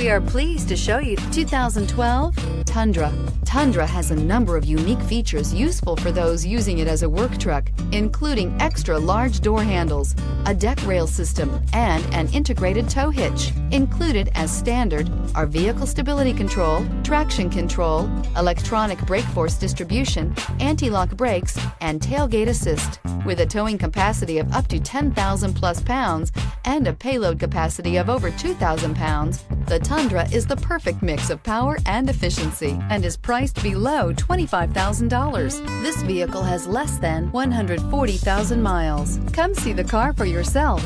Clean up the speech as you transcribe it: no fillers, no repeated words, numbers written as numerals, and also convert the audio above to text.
We are pleased to show you the 2012 Tundra. Tundra has a number of unique features useful for those using it as a work truck, including extra large door handles, a deck rail system, and an integrated tow hitch. Included as standard are vehicle stability control, traction control, electronic brake force distribution, anti-lock brakes, and tailgate assist. With a towing capacity of up to 10,000 plus pounds and a payload capacity of over 2,000 pounds, the Tundra is the perfect mix of power and efficiency and is priced below $25,000. This vehicle has less than 140,000 miles. Come see the car for yourself.